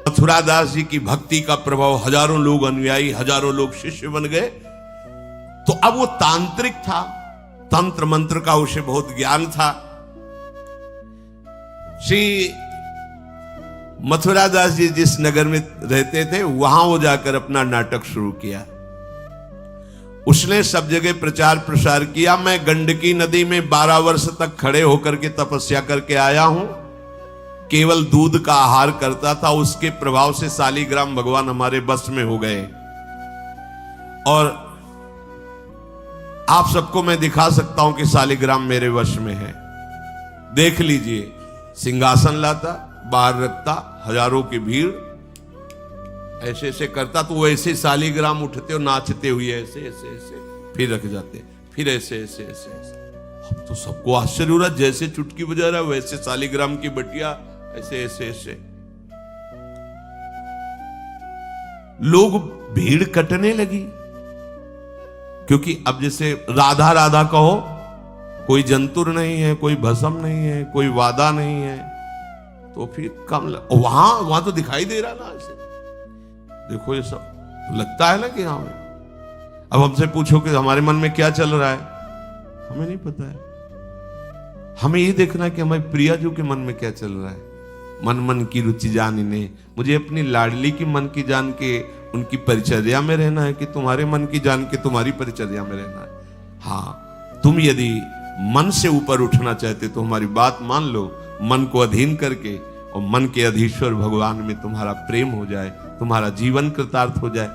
मथुरा दास जी की भक्ति का प्रभाव, हजारों लोग अनुयायी, हजारों लोग शिष्य बन गए। तो अब वो तांत्रिक था, तंत्र मंत्र का उसे बहुत ज्ञान था। श्री मथुरा दास जी जिस नगर में रहते थे वहां वो जाकर अपना नाटक शुरू किया। उसने सब जगह प्रचार प्रसार किया। मैं गंडकी नदी में 12 वर्ष तक खड़े होकर के तपस्या करके आया हूं, केवल दूध का आहार करता था। उसके प्रभाव से शालिग्राम भगवान हमारे बस में हो गए। और आप सबको मैं दिखा सकता हूं कि शालिग्राम मेरे वश में है। देख लीजिए, सिंहासन लाता, बाहर रखता, हजारों की भीड़, ऐसे ऐसे करता तो वो ऐसे शालिग्राम उठते और नाचते हुए ऐसे ऐसे ऐसे फिर रख जाते, फिर ऐसे ऐसे ऐसे ऐसे। अब तो सबको आश्चर्य हो रहा, जैसे चुटकी बजा रहा वैसे शालिग्राम की बटिया ऐसे ऐसे ऐसे। लोग भीड़ कटने लगी, क्योंकि अब जैसे राधा राधा कहो, कोई जंतुर नहीं है, कोई भस्म नहीं है, कोई वादा नहीं है, तो फिर कम वहां तो दिखाई दे रहा ना ऐसे। देखो ये सब तो लगता है ना कि हाँ। अब हमसे पूछो कि हमारे मन में क्या चल रहा है, हमें नहीं पता है। हमें ये देखना है कि हमारे प्रिया जी के मन में क्या चल रहा है। मन मन की रुचि जानिने, मुझे अपनी लाडली की मन की जान के उनकी परिचर्या में रहना है कि तुम्हारे मन की जान के तुम्हारी परिचर्या में रहना है। हाँ, तुम यदि मन से ऊपर उठना चाहते तो हमारी बात मान लो, मन को अधीन करके, और मन के अधीश्वर भगवान में तुम्हारा प्रेम हो जाए, तुम्हारा जीवन कृतार्थ हो जाए।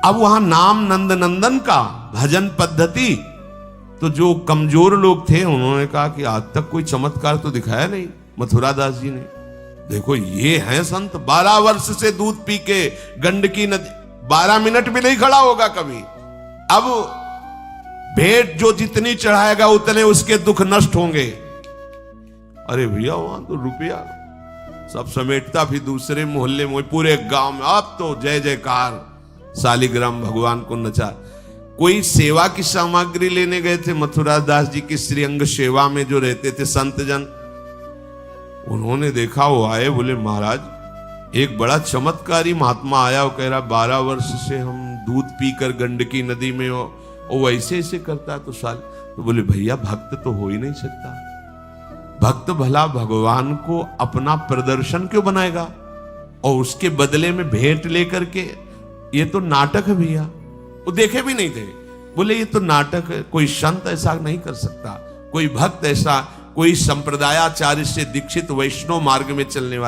अब वहां नाम नंद नंदन का भजन पद्धति, तो जो कमजोर लोग थे उन्होंने कहा कि आज तक कोई चमत्कार तो दिखाया नहीं मथुरा दास जी ने। देखो ये हैं संत, 12 वर्ष से दूध पी के गंडकी नदी, 12 मिनट भी नहीं खड़ा होगा कभी। अब भेंट जो जितनी चढ़ाएगा उतने उसके दुख नष्ट होंगे। अरे भैया वहां तो रुपया सब समेटता, फिर दूसरे मोहल्ले में, पूरे गांव में अब तो जय जयकार, शालिग्राम भगवान को नचा। कोई सेवा की सामग्री लेने गए थे मथुरा दास जी की श्रीअंग सेवा में जो रहते थे संत जन, उन्होंने देखा, वो आए, बोले महाराज एक बड़ा चमत्कारी महात्मा आया, वो कह रहा 12 वर्ष से हम दूध पीकर गंडकी नदी में हो, वो ऐसे ऐसे करता तो साल। तो बोले भैया भक्त तो हो ही नहीं सकता, भक्त भला भगवान को अपना प्रदर्शन क्यों बनाएगा और उसके बदले में भेंट लेकर के, ये तो नाटक है भैया। वो देखे भी नहीं थे, बोले ये तो नाटक है, कोई संत ऐसा नहीं कर सकता, कोई भक्त ऐसा, कोई संप्रदायाचार्य से दीक्षित वैष्णव मार्ग में चलने वाला